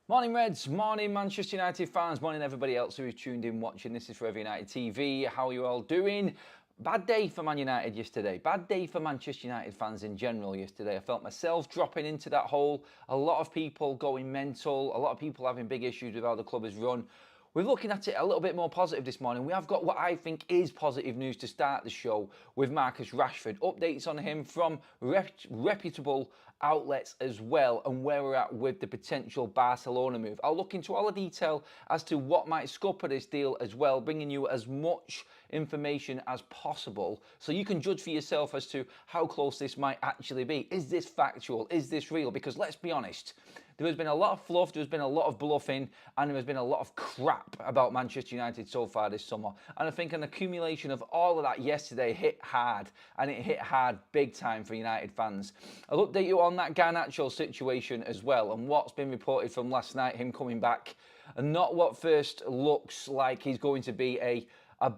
Morning Reds, morning Manchester United fans, morning everybody else who is tuned in watching. This is Forever United TV. How are you all doing? Bad day for Man United yesterday. Bad day for Manchester United fans in general yesterday. I felt myself dropping into that hole. A lot of people going mental. A lot of people having big issues with how the club has run. We're looking at it a little bit more positive this morning. We have got what I think is positive news to start the show with Marcus Rashford. Updates on him from reputable outlets as well, and where we're at with the potential Barcelona move. I'll look into all the detail as to what might scupper this deal as well, bringing you as much information as possible so you can judge for yourself as to how close this might actually be. Is this factual? Is this real? Because let's be honest, there has been a lot of fluff, there has been a lot of bluffing, and there has been a lot of crap about Manchester United so far this summer. And I think an accumulation of all of that yesterday hit hard, and it hit hard big time for United fans. I'll update you on that Garnacho situation as well, and what's been reported from last night, him coming back, and not what first looks like he's going to be a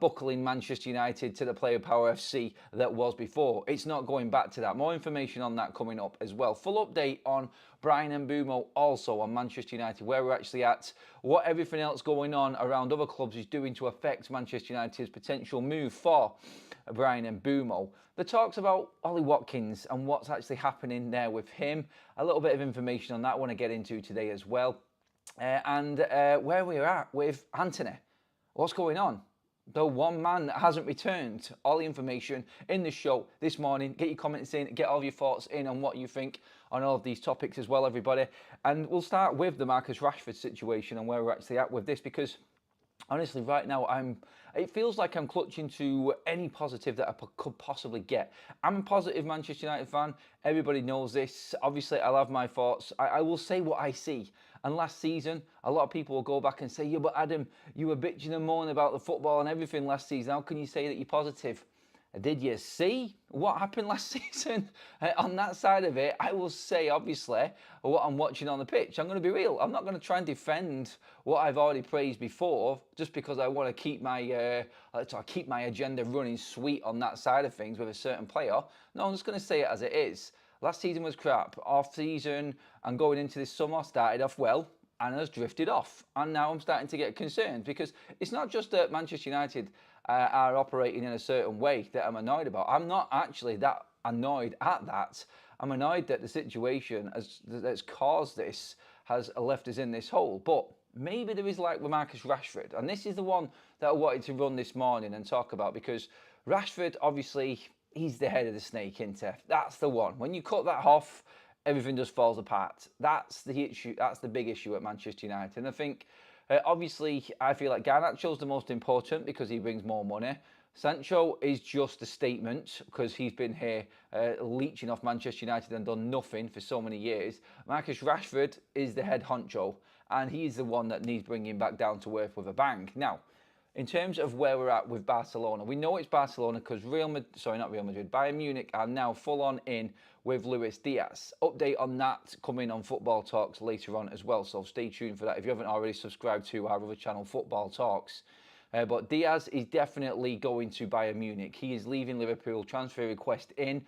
buckling Manchester United to the player power FC that was before. It's not going back to that. More information on that coming up as well. Full update on Bryan Mbeumo also on Manchester United, where we're actually at, what everything else going on around other clubs is doing to affect Manchester United's potential move for Bryan Mbeumo. The talks about Ollie Watkins and what's actually happening there with him. A little bit of information on that I want to get into today as well. And where we're at with Antony. What's going on? The one man that hasn't returned. All the information in the show this morning. Get your comments in, get all of your thoughts in on what you think on all of these topics as well, everybody. And we'll start with the Marcus Rashford situation and where we're actually at with this, because honestly, right now, it feels like I'm clutching to any positive that I could possibly get. I'm a positive Manchester United fan. Everybody knows this. Obviously, I'll have my thoughts. I will say what I see. And last season, a lot of people will go back and say, yeah, but Adam, you were bitching and moaning about the football and everything last season. How can you say that you're positive? Did you see what happened last season? On that side of it, I will say, obviously, what I'm watching on the pitch. I'm going to be real. I'm not going to try and defend what I've already praised before just because I want to keep my agenda running sweet on that side of things with a certain player. No, I'm just going to say it as it is. Last season was crap. Off season and going into this summer started off well and has drifted off. And now I'm starting to get concerned because it's not just that Manchester United are operating in a certain way that I'm annoyed about. I'm not actually that annoyed at that. I'm annoyed that the situation that's caused this has left us in this hole. But maybe there is like with Marcus Rashford. And this is the one that I wanted to run this morning and talk about, because Rashford, obviously, he's the head of the snake, isn't he? That's the one. When you cut that off, everything just falls apart. That's the issue. That's the big issue at Manchester United. And I think, obviously, I feel like Garnacho's the most important because he brings more money. Sancho is just a statement because he's been here leeching off Manchester United and done nothing for so many years. Marcus Rashford is the head honcho, and he's the one that needs bringing back down to earth with a bang. Now, in terms of where we're at with Barcelona, we know it's Barcelona because Bayern Munich are now full on in with Luis Diaz. Update on that coming on Football Talks later on as well, so stay tuned for that if you haven't already subscribed to our other channel, Football Talks. But Diaz is definitely going to Bayern Munich. He is leaving Liverpool, transfer request in.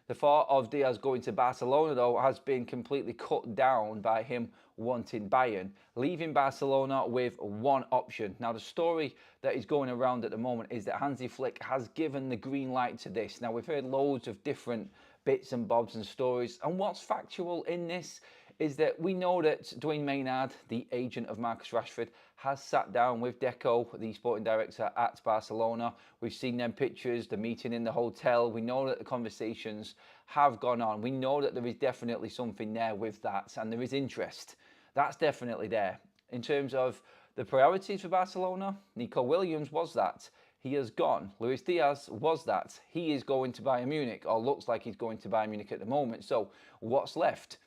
The thought of Diaz going to Barcelona, though, has been completely cut down by him wanting Bayern, leaving Barcelona with one option. Now, the story that is going around at the moment is that Hansi Flick has given the green light to this. Now, we've heard loads of different bits and bobs and stories, and what's factual in this is that we know that Dwayne Maynard, the agent of Marcus Rashford, has sat down with Deco, the sporting director at Barcelona. We've seen them pictures, the meeting in the hotel. We know that the conversations have gone on. We know that there is definitely something there with that, and there is interest. That's definitely there. In terms of the priorities for Barcelona, Nico Williams was that. He has gone. Luis Diaz was that. He is going to Bayern Munich, or looks like he's going to Bayern Munich at the moment. So what's left?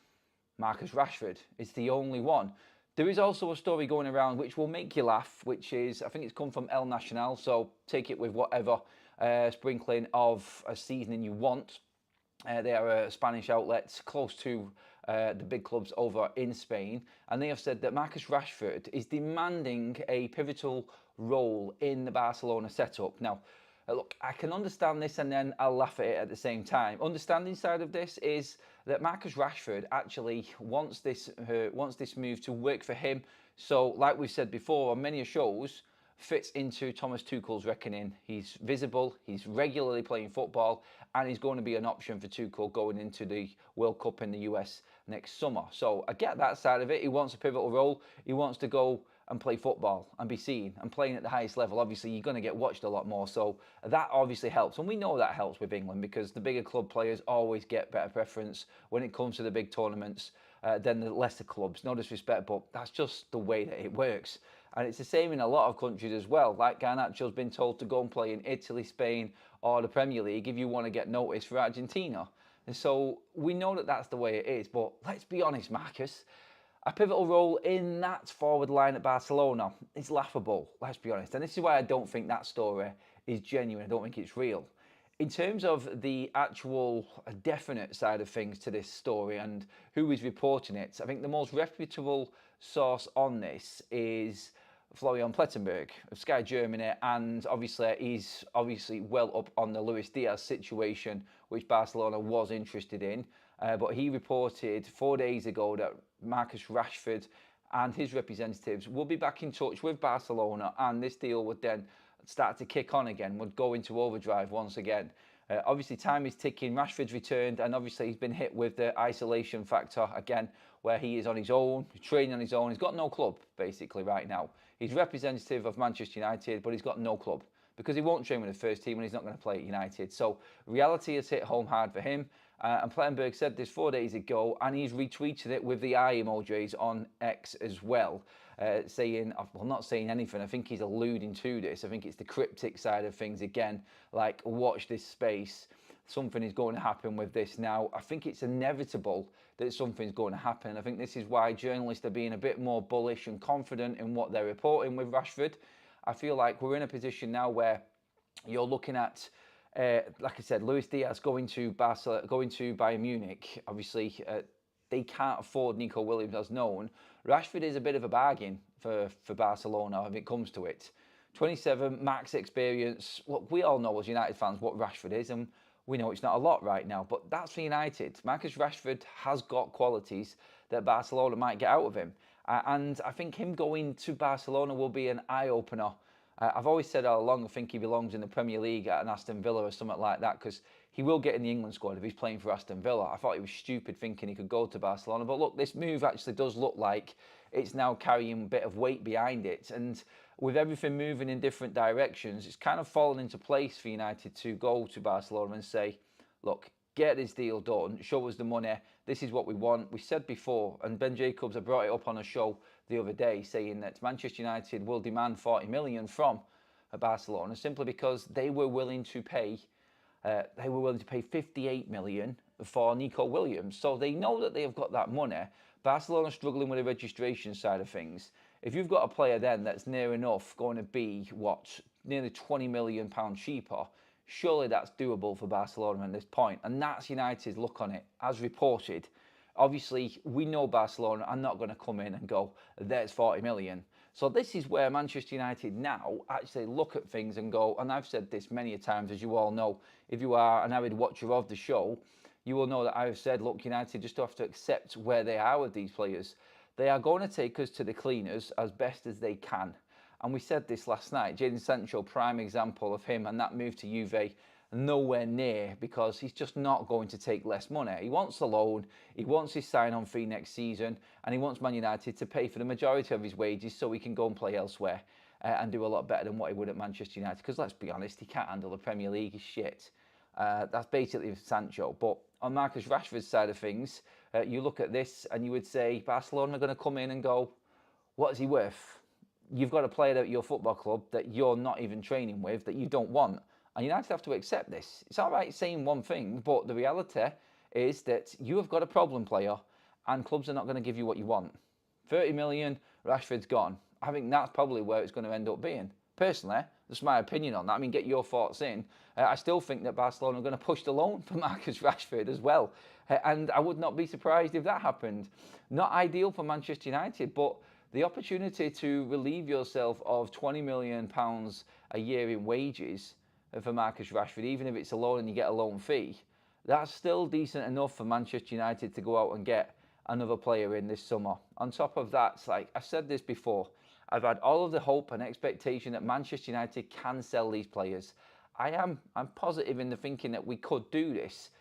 Marcus Rashford is the only one. There is also a story going around which will make you laugh, which is, I think it's come from El Nacional, so take it with whatever sprinkling of a seasoning you want. They are a Spanish outlet close to the big clubs over in Spain, and they have said that Marcus Rashford is demanding a pivotal role in the Barcelona setup. Now, Look, I can understand this and then I'll laugh at it at the same time. Understanding side of this is that Marcus Rashford actually wants this move to work for him. So, like we've said before on many shows, fits into Thomas Tuchel's reckoning. He's visible, he's regularly playing football, and he's going to be an option for Tuchel going into the World Cup in the US next summer. So I get that side of it. He wants a pivotal role. He wants to go and play football and be seen and playing at the highest level. Obviously, you're going to get watched a lot more. So that obviously helps. And we know that helps with England because the bigger club players always get better preference when it comes to the big tournaments than the lesser clubs. No disrespect, but that's just the way that it works. And it's the same in a lot of countries as well. Like Garnacho's been told to go and play in Italy, Spain, or the Premier League if you want to get noticed for Argentina. And so we know that that's the way it is. But let's be honest, Marcus, a pivotal role in that forward line at Barcelona is laughable, let's be honest. And this is why I don't think that story is genuine. I don't think it's real. In terms of the actual definite side of things to this story and who is reporting it, I think the most reputable source on this is Florian Plettenberg of Sky Germany, and obviously he's well up on the Luis Diaz situation, which Barcelona was interested in. But he reported 4 days ago that Marcus Rashford and his representatives will be back in touch with Barcelona, and this deal would then start to kick on again, would go into overdrive once again. Obviously, time is ticking. Rashford's returned, and obviously he's been hit with the isolation factor again, where he is on his own, training on his own. He's got no club, basically, right now. He's representative of Manchester United, but he's got no club because he won't train with the first team and he's not going to play at United. So reality has hit home hard for him. And Plettenberg said this 4 days ago, and he's retweeted it with the eye emojis on X as well, saying, well, not saying anything. I think he's alluding to this. I think it's the cryptic side of things again, like, watch this space. Something is going to happen with this now. I think it's inevitable that something's going to happen. I think this is why journalists are being a bit more bullish and confident in what they're reporting with Rashford. I feel like we're in a position now where you're looking at, like I said, Luis Diaz going to Bayern Munich. Obviously, they can't afford Nico Williams as known. Rashford is a bit of a bargain for Barcelona if it comes to it. 27, max experience. Look, we all know as United fans what Rashford is, and we know it's not a lot right now, but that's for United. Marcus Rashford has got qualities that Barcelona might get out of him. And I think him going to Barcelona will be an eye-opener. I've always said all along, I think he belongs in the Premier League at an Aston Villa or something like that, because he will get in the England squad if he's playing for Aston Villa. I thought he was stupid thinking he could go to Barcelona. But look, this move actually does look like it's now carrying a bit of weight behind it. And with everything moving in different directions, it's kind of fallen into place for United to go to Barcelona and say, look, get this deal done, show us the money, this is what we want. We said before, and Ben Jacobs, I brought it up on a show the other day, saying that Manchester United will demand 40 million from Barcelona simply because they were willing to pay 58 million for Nico Williams. So they know that they have got that money. Barcelona struggling with the registration side of things. If you've got a player then that's near enough going to be, nearly £20 million cheaper, surely that's doable for Barcelona at this point. And that's United's look on it, as reported. Obviously, we know Barcelona are not going to come in and go, there's 40 million. So this is where Manchester United now actually look at things and go, and I've said this many times, as you all know, if you are an avid watcher of the show, you will know that I've said, look, United just have to accept where they are with these players. They are going to take us to the cleaners as best as they can. And we said this last night. Jadon Sancho, prime example of him, and that move to Juve, nowhere near, because he's just not going to take less money. He wants the loan, he wants his sign-on fee next season, and he wants Man United to pay for the majority of his wages so he can go and play elsewhere and do a lot better than what he would at Manchester United. Because let's be honest, he can't handle the Premier League, he's shit. That's basically Sancho. But on Marcus Rashford's side of things, you look at this and you would say Barcelona are going to come in and go, what is he worth? You've got a player at your football club that you're not even training with, that you don't want. And United have to accept this. It's all right saying one thing, but the reality is that you have got a problem player and clubs are not going to give you what you want. 30 million, Rashford's gone. I think that's probably where it's going to end up being. Personally, that's my opinion on that. I mean, get your thoughts in. I still think that Barcelona are going to push the loan for Marcus Rashford as well. And I would not be surprised if that happened. Not ideal for Manchester United, but the opportunity to relieve yourself of £20 million a year in wages for Marcus Rashford, even if it's a loan and you get a loan fee, that's still decent enough for Manchester United to go out and get another player in this summer. On top of that, it's like I've said this before, I've had all of the hope and expectation that Manchester United can sell these players. I'm positive in the thinking that we could do this.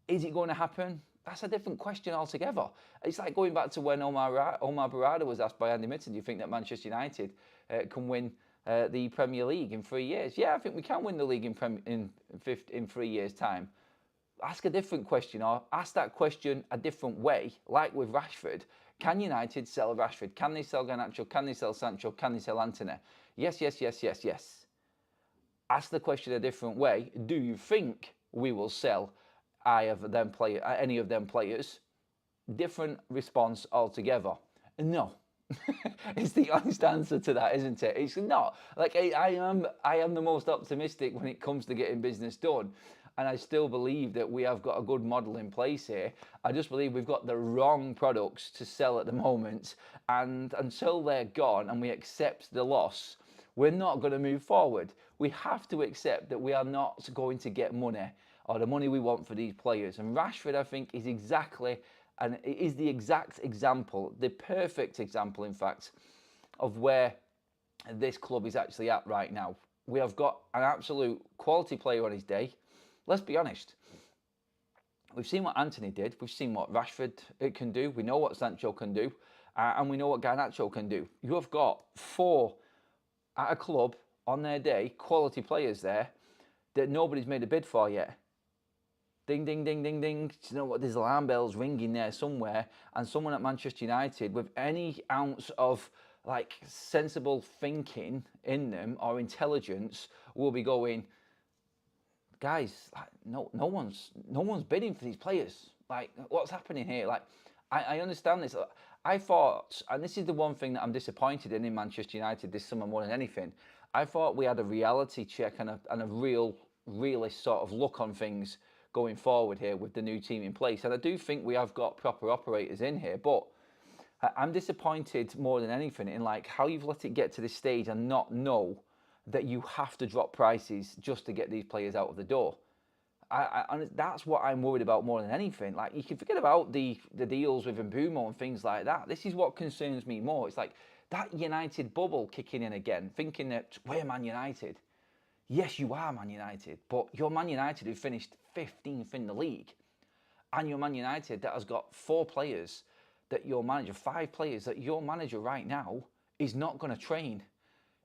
Is it going to happen? That's a different question altogether. It's like going back to when Omar Barada was asked by Andy Mitten, do you think that Manchester United can win the Premier League in 3 years? Yeah, I think we can win the league in 3 years' time. Ask a different question, or ask that question a different way, like with Rashford. Can United sell Rashford? Can they sell Garnacho? Can they sell Sancho? Can they sell Antony? Yes, yes, yes, yes, yes. Ask the question a different way. Do you think we will sell any of them players? Different response altogether. No. It's the honest answer to that, isn't it? It's not. Like I am the most optimistic when it comes to getting business done. And I still believe that we have got a good model in place here. I just believe we've got the wrong products to sell at the moment. And until they're gone and we accept the loss, we're not going to move forward. We have to accept that we are not going to get money, or the money we want for these players. And Rashford, I think, is the exact example, the perfect example, in fact, of where this club is actually at right now. We have got an absolute quality player on his day. Let's be honest. We've seen what Antony did. We've seen what Rashford can do. We know what Sancho can do. And we know what Garnacho can do. You have got 4 at a club on their day, quality players there, that nobody's made a bid for yet. Ding, ding, ding, ding, ding. You know what? There's alarm bells ringing there somewhere. And someone at Manchester United with any ounce of like sensible thinking in them or intelligence will be going, guys, no one's bidding for these players. Like, what's happening here? Like, I understand this. I thought, and this is the one thing that I'm disappointed in Manchester United this summer more than anything, I thought we had a reality check and a realist sort of look on things going forward here with the new team in place. And I do think we have got proper operators in here, but I'm disappointed more than anything in like how you've let it get to this stage and not know that you have to drop prices just to get these players out of the door. And that's what I'm worried about more than anything. Like, you can forget about the deals with Mbeumo and things like that. This is what concerns me more. It's like that United bubble kicking in again, thinking that we're Man United. Yes, you are Man United, but you're Man United who finished 15th in the league. And you're Man United that has got 4 players that your manager, 5 players that your manager right now is not going to train.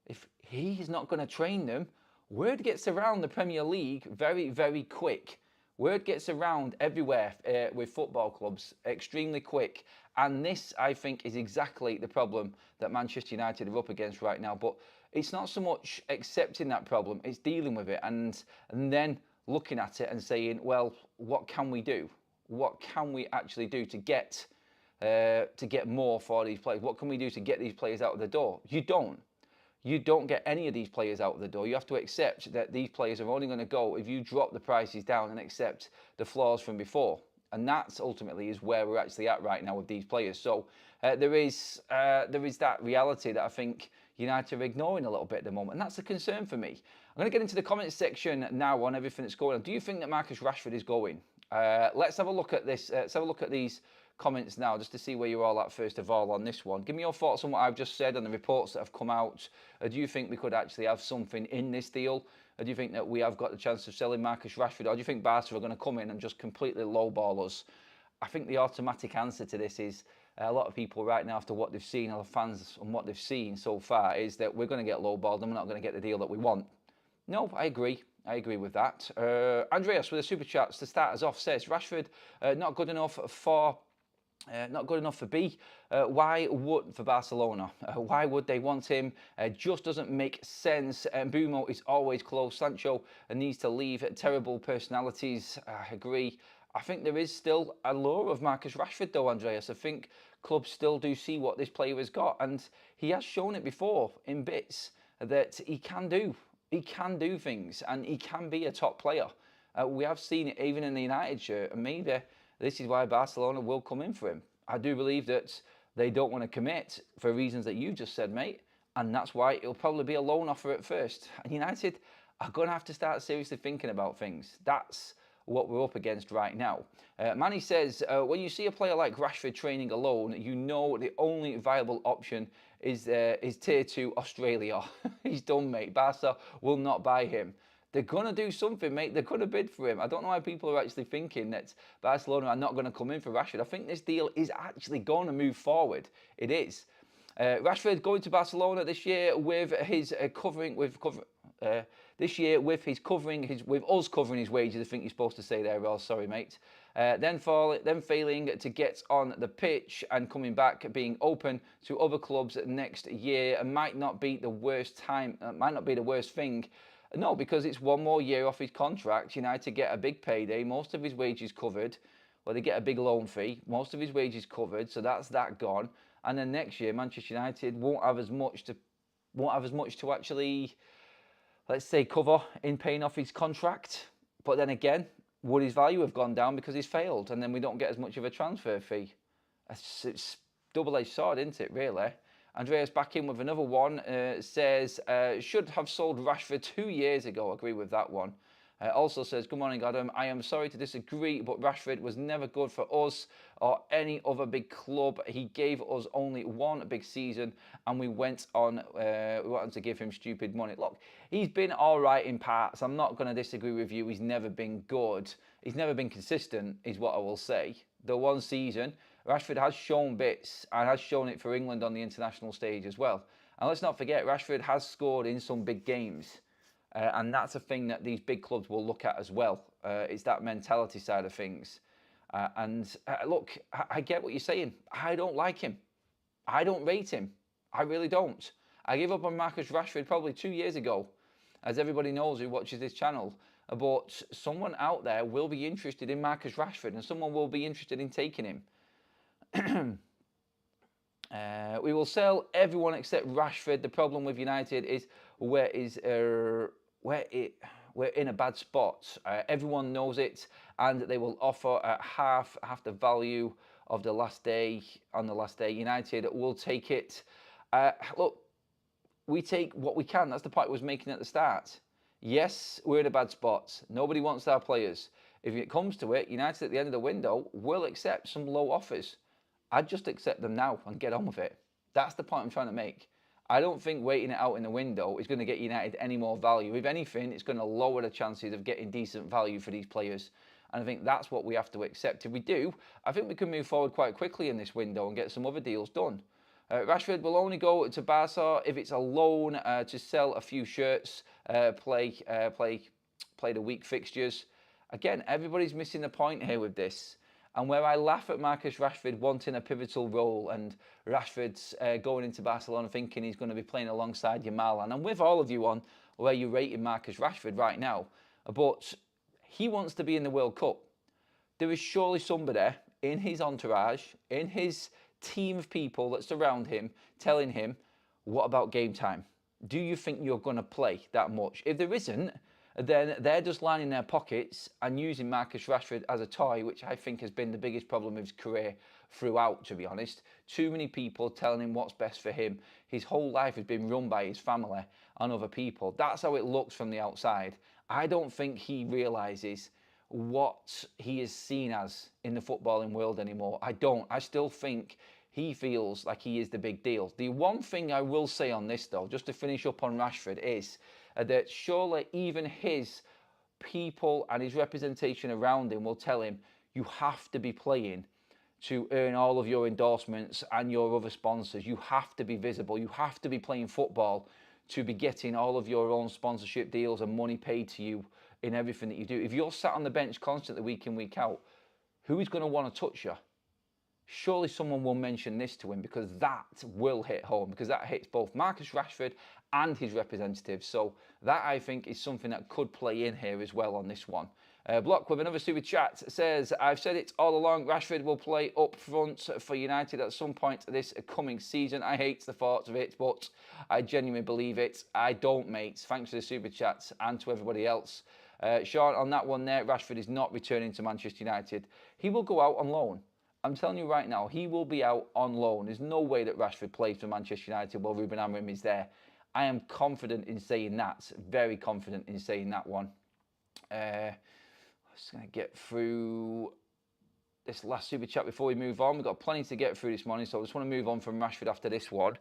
If he's not going to train them, word gets around the Premier League very, very quick. Word gets around everywhere with football clubs extremely quick. And this, I think, is exactly the problem that Manchester United are up against right now. But it's not so much accepting that problem, it's dealing with it and then looking at it and saying, well, what can we do? What can we actually do to get more for these players? What can we do to get these players out of the door? You don't get any of these players out of the door. You have to accept that these players are only going to go if you drop the prices down and accept the flaws from before. And that's ultimately is where we're actually at right now with these players. So there is that reality that I think United are ignoring a little bit at the moment. And that's a concern for me. I'm going to get into the comments section now on everything that's going on. Do you think that Marcus Rashford is going? Let's have a look at this. Let's have a look at these comments now just to see where you're all at first of all on this one. Give me your thoughts on what I've just said and the reports that have come out. Do you think we could actually have something in this deal? Do you think that we have got the chance of selling Marcus Rashford? Or do you think Barca are going to come in and just completely lowball us? I think the automatic answer to this is a lot of people right now, after what they've seen, a lot of fans and what they've seen so far, is that we're going to get lowballed and we're not going to get the deal that we want. No, I agree. I agree with that. Andreas with a super chat to start us off says Rashford not good enough for B. Why would for Barcelona? Why would they want him? Just doesn't make sense. Mbeumo is always close. Sancho needs to leave. Terrible personalities. I agree. I think there is still a lure of Marcus Rashford though, Andreas. I think clubs still do see what this player has got, and he has shown it before in bits that he can do. He can do things, and he can be a top player. We have seen it even in the United shirt, and maybe this is why Barcelona will come in for him. I do believe that they don't want to commit for reasons that you just said, mate, and that's why it'll probably be a loan offer at first. And United are going to have to start seriously thinking about things. That's what we're up against right now. Manny says, when you see a player like Rashford training alone, you know the only viable option is Tier 2 Australia. He's done, mate. Barca will not buy him. They're going to do something, mate. They're going to bid for him. I don't know why people are actually thinking that Barcelona are not going to come in for Rashford. I think this deal is actually going to move forward. It is. Rashford going to Barcelona this year with his this year with us covering his wages. I think you're supposed to say there, Ross. Sorry, mate. Then failing to get on the pitch and coming back, being open to other clubs next year might not be the worst thing. No, because it's one more year off his contract. United get a big payday, most of his wages covered. Well, they get a big loan fee, most of his wages covered, so that's that gone. And then next year, Manchester United won't have as much to actually, let's say, cover in paying off his contract. But then again, would his value have gone down because he's failed, and then we don't get as much of a transfer fee? It's double-edged sword, isn't it, really? Andreas back in with another one, says, should have sold Rashford 2 years ago. Agree with that one. Also says, good morning, Adam. I am sorry to disagree, but Rashford was never good for us or any other big club. He gave us only one big season, and we went on to give him stupid money. Look, he's been all right in parts. I'm not going to disagree with you. He's never been good. He's never been consistent, is what I will say. The one season, Rashford has shown bits and has shown it for England on the international stage as well. And let's not forget, Rashford has scored in some big games. And that's a thing that these big clubs will look at as well. It's that mentality side of things. Look, I get what you're saying. I don't like him. I don't rate him. I really don't. I gave up on Marcus Rashford probably 2 years ago, as everybody knows who watches this channel. But someone out there will be interested in Marcus Rashford, and someone will be interested in taking him. We will sell everyone except Rashford. The problem with United is we're in a bad spot. Everyone knows it, and they will offer half the value of the last day. On the last day, United will take it. Look, we take what we can. That's the point I was making at the start. Yes, we're in a bad spot. Nobody wants our players. If it comes to it, United at the end of the window will accept some low offers. I'd just accept them now and get on with it. That's the point I'm trying to make. I don't think waiting it out in the window is going to get United any more value. If anything, it's going to lower the chances of getting decent value for these players. And I think that's what we have to accept. If we do, I think we can move forward quite quickly in this window and get some other deals done. Rashford will only go to Barca if it's a loan to sell a few shirts, play the week fixtures. Again, everybody's missing the point here with this. And where I laugh at Marcus Rashford wanting a pivotal role and Rashford's going into Barcelona thinking he's going to be playing alongside Yamal, and I'm with all of you on where you're rating Marcus Rashford right now, but he wants to be in the World Cup. There is surely somebody in his entourage, in his team of people that surround him, telling him, what about game time? Do you think you're going to play that much? If there isn't, then they're just lining their pockets and using Marcus Rashford as a toy, which I think has been the biggest problem of his career throughout, to be honest. Too many people telling him what's best for him. His whole life has been run by his family and other people. That's how it looks from the outside. I don't think he realises what he is seen as in the footballing world anymore. I don't. I still think he feels like he is the big deal. The one thing I will say on this, though, just to finish up on Rashford, is that surely even his people and his representation around him will tell him, you have to be playing to earn all of your endorsements and your other sponsors. You have to be visible. You have to be playing football to be getting all of your own sponsorship deals and money paid to you in everything that you do. If you're sat on the bench constantly week in, week out, who is going to want to touch you? Surely someone will mention this to him, because that will hit home, because that hits both Marcus Rashford and his representatives. So that, I think, is something that could play in here as well on this one. Block with another super chat says, I've said it all along, Rashford will play up front for United at some point this coming season. I hate the thought of it, but I genuinely believe it. I don't, mates. Thanks for the super chats, and to everybody else. Sean, on that one there, Rashford is not returning to Manchester United. He will go out on loan. I'm telling you right now, he will be out on loan. There's no way that Rashford plays for Manchester United while Ruben Amorim is there. I am confident in saying that. Very confident in saying that one. I'm just going to get through this last super chat before we move on. We've got plenty to get through this morning, so I just want to move on from Rashford after this one.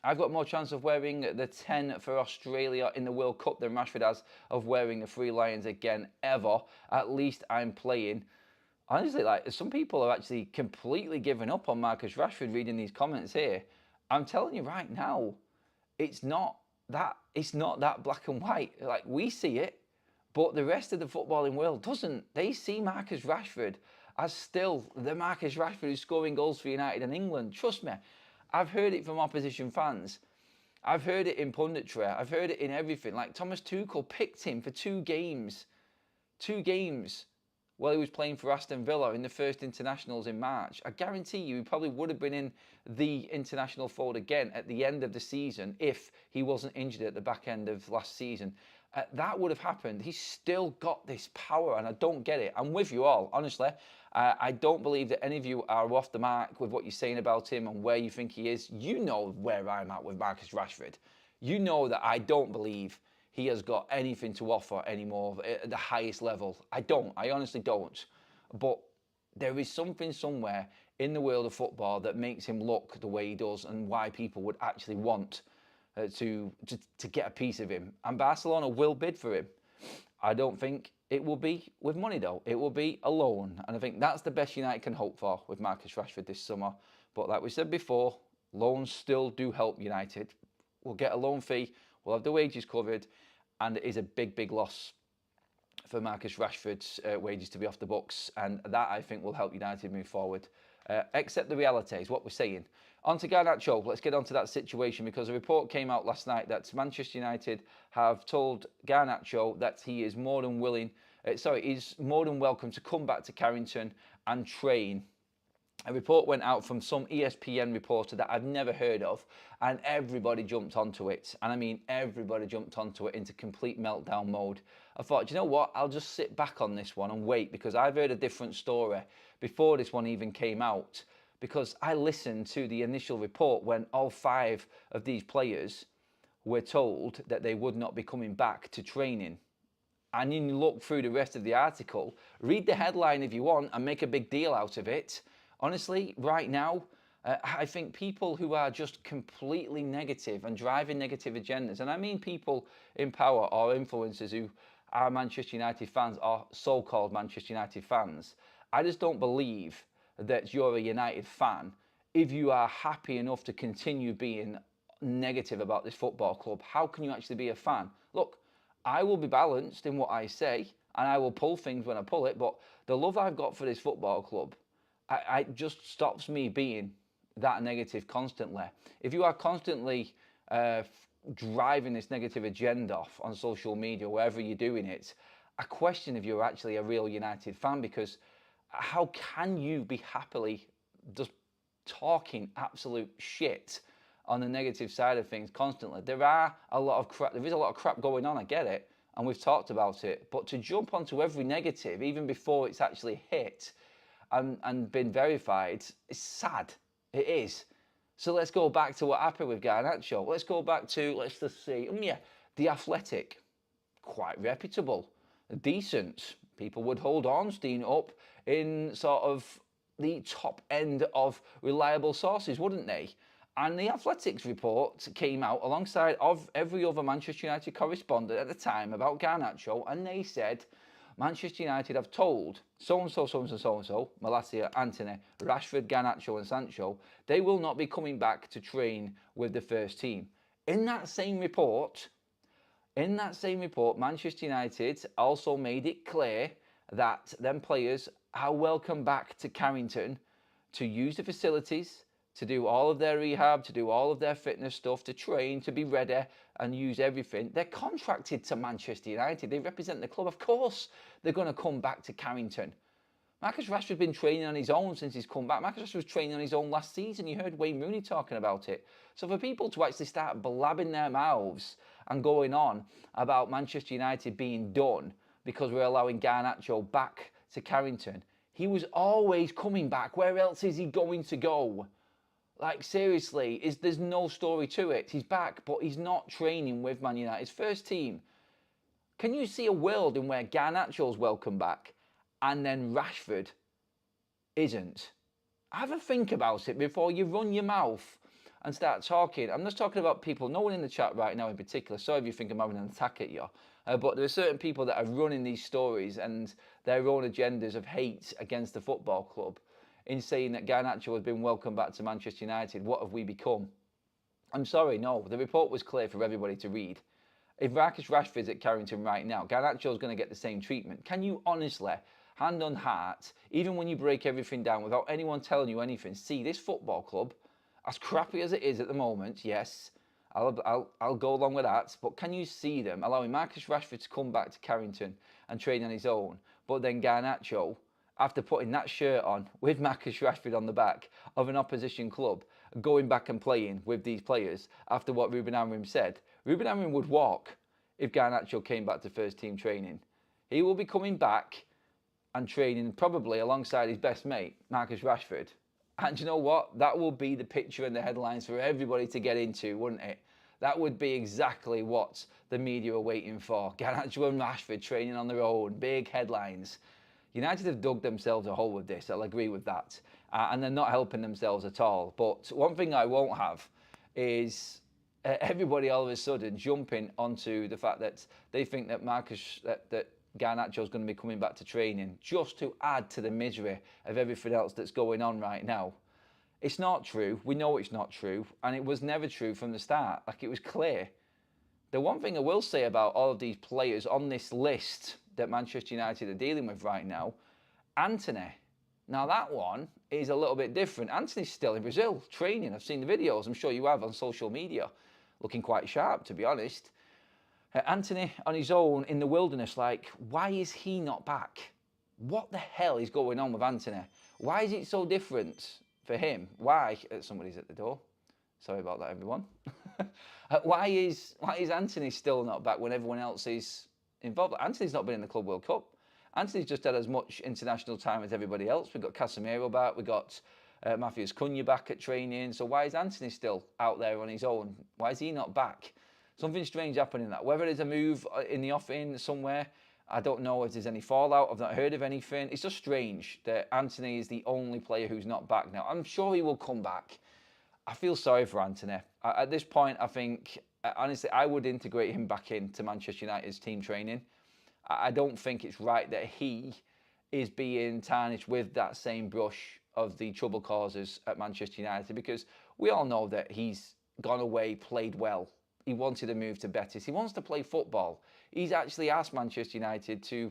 I've got more chance of wearing the 10 for Australia in the World Cup than Rashford has of wearing the Three Lions again ever. At least I'm playing. Honestly, like, some people are actually completely giving up on Marcus Rashford reading these comments here. I'm telling you right now, it's not that black and white. Like, we see it, but the rest of the footballing world doesn't. They see Marcus Rashford as still the Marcus Rashford who's scoring goals for United and England. Trust me, I've heard it from opposition fans. I've heard it in punditry. I've heard it in everything. Like, Thomas Tuchel picked him for 2 games. 2 games while he was playing for Aston Villa in the first internationals in March. I guarantee you he probably would have been in the international fold again at the end of the season if he wasn't injured at the back end of last season. That would have happened. He's still got this power, and I don't get it. I'm with you all, honestly. I don't believe that any of you are off the mark with what you're saying about him and where you think he is. You know where I'm at with Marcus Rashford. You know that I don't believe he has got anything to offer anymore at the highest level. I don't. I honestly don't. But there is something somewhere in the world of football that makes him look the way he does and why people would actually want to get a piece of him. And Barcelona will bid for him. I don't think it will be with money, though. It will be a loan. And I think that's the best United can hope for with Marcus Rashford this summer. But like we said before, loans still do help United. We'll get a loan fee. We'll have the wages covered. And it is a big, big loss for Marcus Rashford's wages to be off the books. And that, I think, will help United move forward. Accept the reality is what we're saying. On to Garnacho. Let's get on to that situation, because a report came out last night that Manchester United have told Garnacho that he is more than willing, he's more than welcome to come back to Carrington and train. A report went out from some ESPN reporter that I've never heard of, and everybody jumped onto it. And I mean, everybody jumped onto it into complete meltdown mode. I thought, you know what? I'll just sit back on this one and wait, because I've heard a different story before this one even came out. Because I listened to the initial report when all 5 of these players were told that they would not be coming back to training. And you look through the rest of the article, read the headline if you want and make a big deal out of it. Honestly, right now, I think people who are just completely negative and driving negative agendas, and I mean people in power or influencers who are Manchester United fans or so-called Manchester United fans, I just don't believe that you're a United fan if you are happy enough to continue being negative about this football club. How can you actually be a fan? Look, I will be balanced in what I say, and I will pull things when I pull it, but the love I've got for this football club, I just stops me being that negative constantly. If you are constantly driving this negative agenda off on social media, wherever you're doing it, I question if you're actually a real United fan, because how can you be happily just talking absolute shit on the negative side of things constantly? There is a lot of crap going on, I get it, and we've talked about it, but to jump onto every negative, even before it's actually hit and been verified, it's sad. It is. So let's go back to what happened with Garnacho. Let's go back to, let's just see, The Athletic. Quite reputable. Decent. People would hold Ornstein up in sort of the top end of reliable sources, wouldn't they? And the Athletic's report came out alongside of every other Manchester United correspondent at the time about Garnacho, and they said Manchester United have told so-and-so, so-and-so, so-and-so, Malacia, Antony, Rashford, Garnacho and Sancho, they will not be coming back to train with the first team. In that same report, Manchester United also made it clear that them players are welcome back to Carrington to use the facilities, to do all of their rehab, to do all of their fitness stuff, to train, to be ready and use everything. They're contracted to Manchester United. They represent the club. Of course they're going to come back to Carrington. Marcus Rashford's been training on his own since he's come back. Marcus Rashford was training on his own last season. You heard Wayne Rooney talking about it. So for people to actually start blabbing their mouths and going on about Manchester United being done because we're allowing Garnacho back to Carrington, he was always coming back. Where else is he going to go? Like, seriously, there's no story to it. He's back, but he's not training with Man United's first team. Can you see a world in where Garnacho's welcome back and then Rashford isn't? Have a think about it before you run your mouth and start talking. I'm just talking about people, no one in the chat right now in particular. Sorry if you think I'm having an attack at you. But there are certain people that are running these stories and their own agendas of hate against the football club in saying that Garnacho has been welcomed back to Manchester United. What have we become? I'm sorry, no. The report was clear for everybody to read. If Marcus Rashford's at Carrington right now, Garnacho's going to get the same treatment. Can you honestly, hand on heart, even when you break everything down without anyone telling you anything, see this football club, as crappy as it is at the moment, yes, I'll go along with that, but can you see them allowing Marcus Rashford to come back to Carrington and train on his own, but then Garnacho, after putting that shirt on with Marcus Rashford on the back of an opposition club, going back and playing with these players after what Ruben Amorim said? Ruben Amorim would walk if Garnacho came back to first team training. He will be coming back and training probably alongside his best mate, Marcus Rashford. And you know what? That will be the picture and the headlines for everybody to get into, wouldn't it? That would be exactly what the media are waiting for. Garnacho and Rashford training on their own, big headlines. United have dug themselves a hole with this, I'll agree with that. And they're not helping themselves at all. But one thing I won't have is everybody all of a sudden jumping onto the fact that they think that that Garnacho's going to be coming back to training just to add to the misery of everything else that's going on right now. It's not true. We know it's not true. And it was never true from the start. Like, it was clear. The one thing I will say about all of these players on this list that Manchester United are dealing with right now, Antony. Now, that one is a little bit different. Antony's still in Brazil training. I've seen the videos. I'm sure you have on social media. Looking quite sharp, to be honest. Antony on his own in the wilderness, like, why is he not back? What the hell is going on with Antony? Why is it so different for him? Why? Somebody's at the door. Sorry about that, everyone. Why is Antony still not back when everyone else is involved? Antony's not been in the Club World Cup. Antony's just had as much international time as everybody else. We've got Casemiro back. We've got Matheus Cunha back at training. So why is Antony still out there on his own? Why is he not back? Something strange happening in that. Whether there's a move in the offing somewhere, I don't know if there's any fallout. I've not heard of anything. It's just strange that Antony is the only player who's not back now. I'm sure he will come back. I feel sorry for Antony. At this point, I think, honestly, I would integrate him back into Manchester United's team training. I don't think it's right that he is being tarnished with that same brush of the trouble causers at Manchester United, because we all know that he's gone away, played well. He wanted to move to Betis. He wants to play football. He's actually asked Manchester United to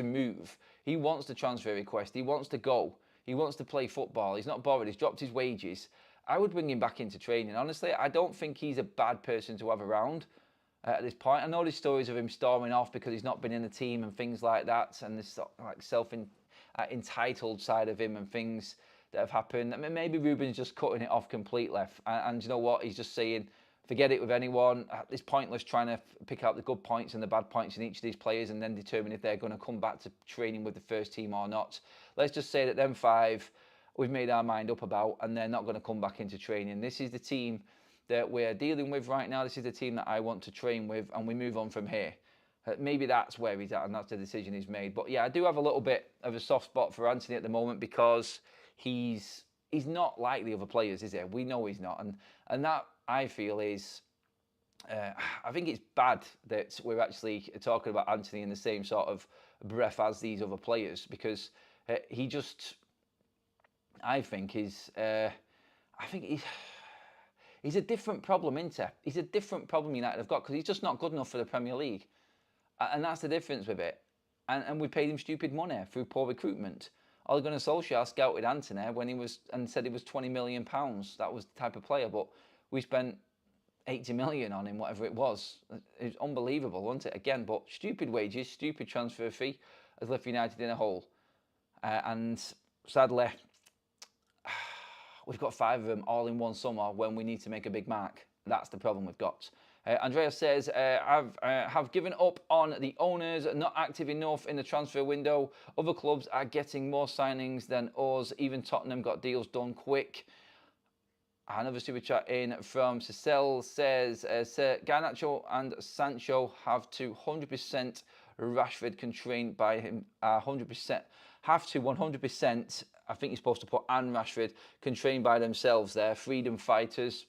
move. He wants the transfer request. He wants to go. He wants to play football. He's not bothered. He's dropped his wages. I would bring him back into training. Honestly, I don't think he's a bad person to have around at this point. I know there's stories of him storming off because he's not been in the team and things like that, and this like entitled side of him and things that have happened. I mean, maybe Ruben's just cutting it off completely. And you know what? He's just saying, forget it with anyone. It's pointless trying to pick out the good points and the bad points in each of these players and then determine if they're going to come back to training with the first team or not. Let's just say that them five we've made our mind up about, and they're not going to come back into training. This is the team that we're dealing with right now. This is the team that I want to train with, and we move on from here. Maybe that's where he's at, and that's the decision he's made. But yeah, I do have a little bit of a soft spot for Antony at the moment because he's not like the other players, is he? We know he's not, and that I feel is. I think it's bad that we're actually talking about Antony in the same sort of breath as these other players, because he just, I think, he's a different problem, isn't he? He's a different problem United have got because he's just not good enough for the Premier League. And that's the difference with it. And we paid him stupid money through poor recruitment. Ole Gunnar Solskjaer scouted Antony when he was, and said he was £20 million. That was the type of player. But we spent 80 million on him, whatever it was. It was unbelievable, wasn't it? Again, but stupid wages, stupid transfer fee has left United in a hole. And sadly, we've got 5 of them all in one summer when we need to make a big mark. That's the problem we've got. Andrea says, have given up on the owners, not active enough in the transfer window. Other clubs are getting more signings than us. Even Tottenham got deals done quick. Another super chat in from Cecile says, Garnacho and Sancho have to 100%. Rashford can train by him 100%. Have to 100%. I think you're supposed to put and Rashford can train by themselves there. Freedom fighters.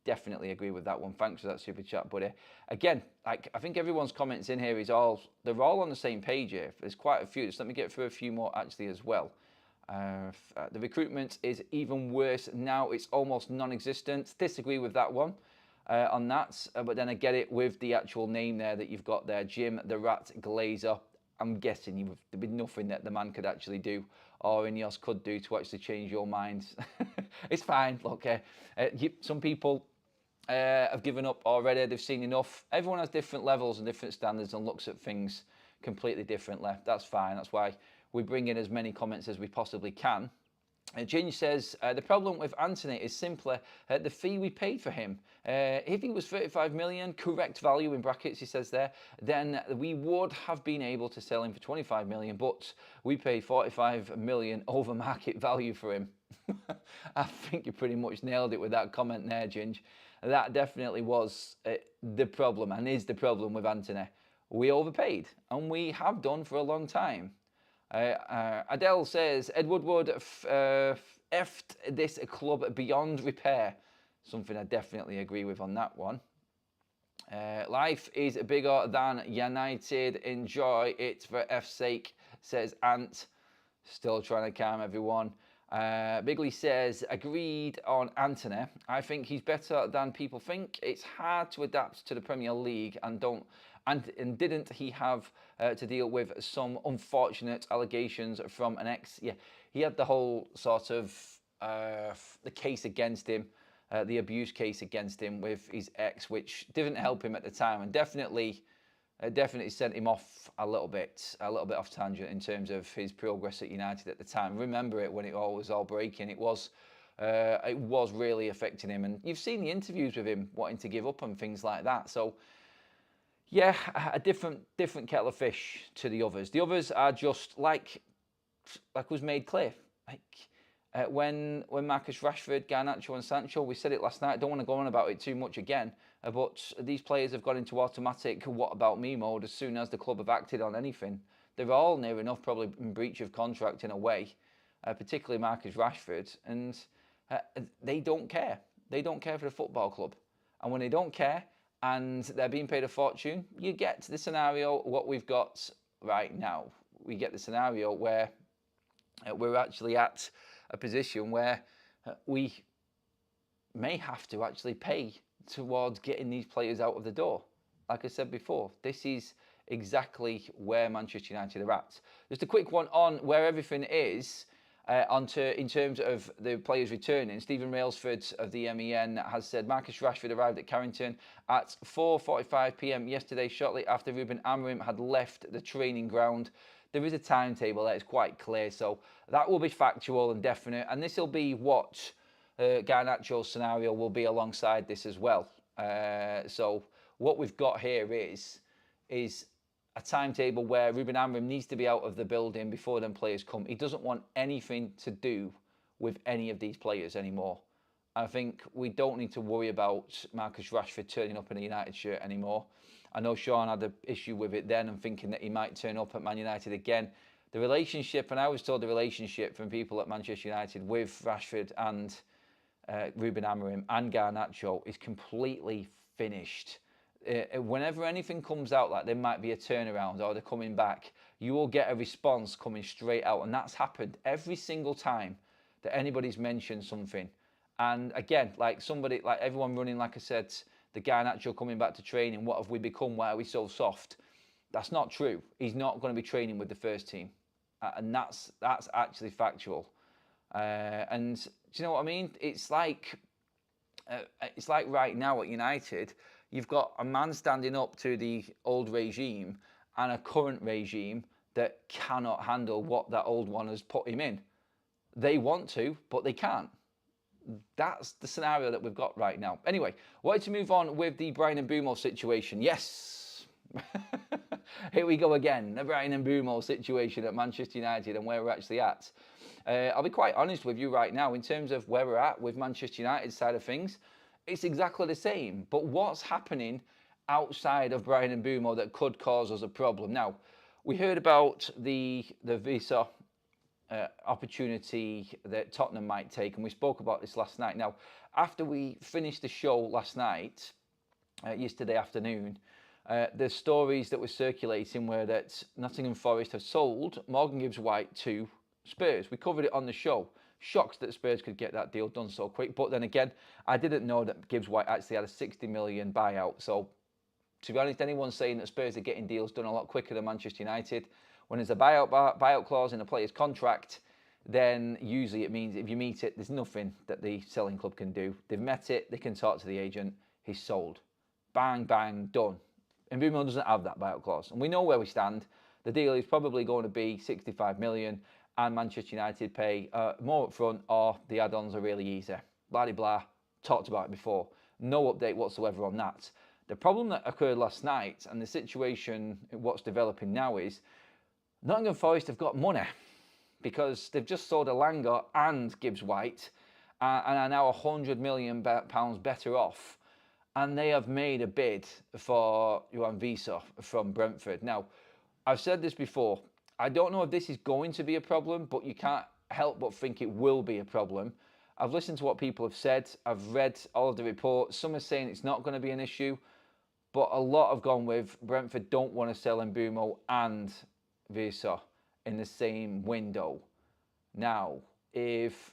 Definitely agree with that one. Thanks for that super chat, buddy. Again, like I think everyone's comments in here they're all on the same page here. There's quite a few. Just let me get through a few more actually as well. The recruitment is even worse now. It's almost non-existent. Disagree with that one on that. But then I get it with the actual name there that you've got there. Jim the Rat Glazer. I'm guessing there'd be nothing that the man could actually do or Ineos could do to actually change your mind. It's fine. Look, some people have given up already. They've seen enough. Everyone has different levels and different standards and looks at things completely differently. That's fine. That's why we bring in as many comments as we possibly can. Ginge says, the problem with Antony is simply the fee we paid for him. If he was 35 million, correct value in brackets, he says there, then we would have been able to sell him for 25 million, but we paid 45 million over market value for him. I think you pretty much nailed it with that comment there, Ginge. That definitely was the problem and is the problem with Antony. We overpaid, and we have done for a long time. Adele says, Ed Woodward effed this club beyond repair. Something I definitely agree with on that one. Life is bigger than United. Enjoy it for F's sake, says Ant. Still trying to calm everyone. Bigley says, agreed on Antony. I think he's better than people think. It's hard to adapt to the Premier League and didn't he have to deal with some unfortunate allegations from an ex? Yeah, he had the whole sort of the case against him, the abuse case against him with his ex, which didn't help him at the time and definitely sent him off a little bit off tangent in terms of his progress at United at the time. Remember it when it all was all breaking. It was really affecting him, and you've seen the interviews with him wanting to give up and things like that. So yeah, a different kettle of fish to the others. The others are just like was made clear. Like when Marcus Rashford, Garnacho and Sancho, we said it last night. I don't want to go on about it too much again. But these players have got into automatic what about me mode as soon as the club have acted on anything. They're all near enough probably in breach of contract in a way, particularly Marcus Rashford. And they don't care. They don't care for the football club. And when they don't care, and they're being paid a fortune, you get the scenario what we've got right now. We get the scenario where we're actually at a position where we may have to actually pay towards getting these players out of the door. Like I said before, this is exactly where Manchester United are at. Just a quick one on where everything is in terms of the players returning. Stephen Railsford of the MEN has said Marcus Rashford arrived at Carrington at 4:45 p.m. yesterday, shortly after Ruben Amorim had left the training ground. There is a timetable that is quite clear, so that will be factual and definite, and this will be what Garnacho's scenario will be alongside this as well. So what we've got here is a timetable where Ruben Amorim needs to be out of the building before them players come. He doesn't want anything to do with any of these players anymore. I think we don't need to worry about Marcus Rashford turning up in a United shirt anymore. I know Sean had an issue with it then and thinking that he might turn up at Man United again. The relationship, and I was told the relationship from people at Manchester United with Rashford and Ruben Amorim and Garnacho is completely finished. Whenever anything comes out like there might be a turnaround or they're coming back, you will get a response coming straight out, and that's happened every single time that anybody's mentioned something. And again, like everyone running, like I said, the Garnacho coming back to training, what have we become, why are we so soft? That's not true. He's not going to be training with the first team, and that's actually factual. And do you know what I mean? It's like right now at United, you've got a man standing up to the old regime and a current regime that cannot handle what that old one has put him in. They want to, but they can't. That's the scenario that we've got right now. Anyway, wanted to move on with the Bryan Mbeumo situation. Yes. Here we go again, the Bryan Mbeumo situation at Manchester United and where we're actually at. I'll be quite honest with you right now, in terms of where we're at with Manchester United side of things, it's exactly the same. But what's happening outside of Bryan Mbeumo that could cause us a problem? Now, we heard about the visa opportunity that Tottenham might take, and we spoke about this last night. Now, after we finished the show last night, yesterday afternoon, the stories that were circulating were that Nottingham Forest have sold Morgan Gibbs-White to Spurs. We covered it on the show. Shocked that Spurs could get that deal done so quick, but then again, I didn't know that Gibbs-White actually had a 60 million buyout. So, to be honest, anyone saying that Spurs are getting deals done a lot quicker than Manchester United, when there's a buyout clause in a player's contract, then usually it means if you meet it, there's nothing that the selling club can do. They've met it, they can talk to the agent, he's sold. Bang, bang, done. And Mbeumo doesn't have that buyout clause. And we know where we stand. The deal is probably going to be 65 million, and Manchester United pay more up front, or the add-ons are really easy. Blah, blah, blah. Talked about it before. No update whatsoever on that. The problem that occurred last night, and the situation, what's developing now, is Nottingham Forest have got money because they've just sold Elanga and Gibbs-White and are now £100 million better off. And they have made a bid for Johan Visa from Brentford. Now, I've said this before. I don't know if this is going to be a problem, but you can't help but think it will be a problem. I've listened to what people have said. I've read all of the reports. Some are saying it's not going to be an issue, but a lot have gone with Brentford don't want to sell Mbeumo and Visa in the same window. Now, if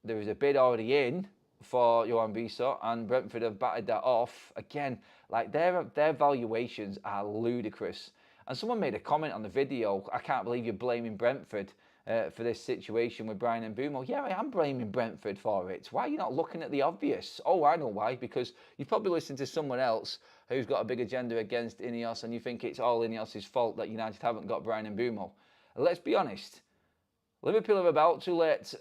there is a bid already in for Johan Visa and Brentford have batted that off, again, like their valuations are ludicrous. And someone made a comment on the video, I can't believe you're blaming Brentford for this situation with Bryan Mbeumo. Yeah, I am blaming Brentford for it. Why are you not looking at the obvious? Oh, I know why. Because you've probably listened to someone else who's got a big agenda against Ineos, and you think it's all Ineos' fault that United haven't got Bryan Mbeumo. Let's be honest. Liverpool are about to let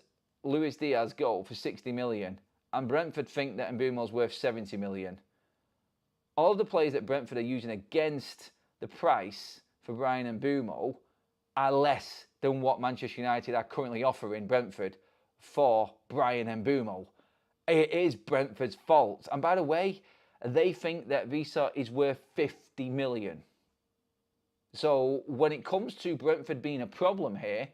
Luis Diaz go for 60 million, and Brentford think that Mbeumo's worth 70 million. All the players that Brentford are using against the price for Bryan Mbeumo are less than what Manchester United are currently offering Brentford for Bryan Mbeumo. It is Brentford's fault. And by the way, they think that Visa is worth 50 million. So when it comes to Brentford being a problem here,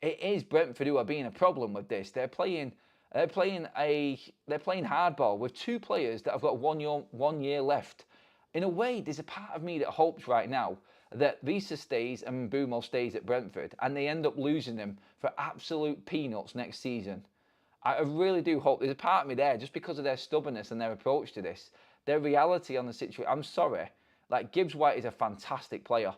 it is Brentford who are being a problem with this. They're playing hardball with two players that have got 1 year left. In a way, there's a part of me that hopes right now that Visa stays and Mbeumo stays at Brentford, and they end up losing them for absolute peanuts next season. I really do hope. There's a part of me there, just because of their stubbornness and their approach to this, their reality on the situation. I'm sorry, like Gibbs-White is a fantastic player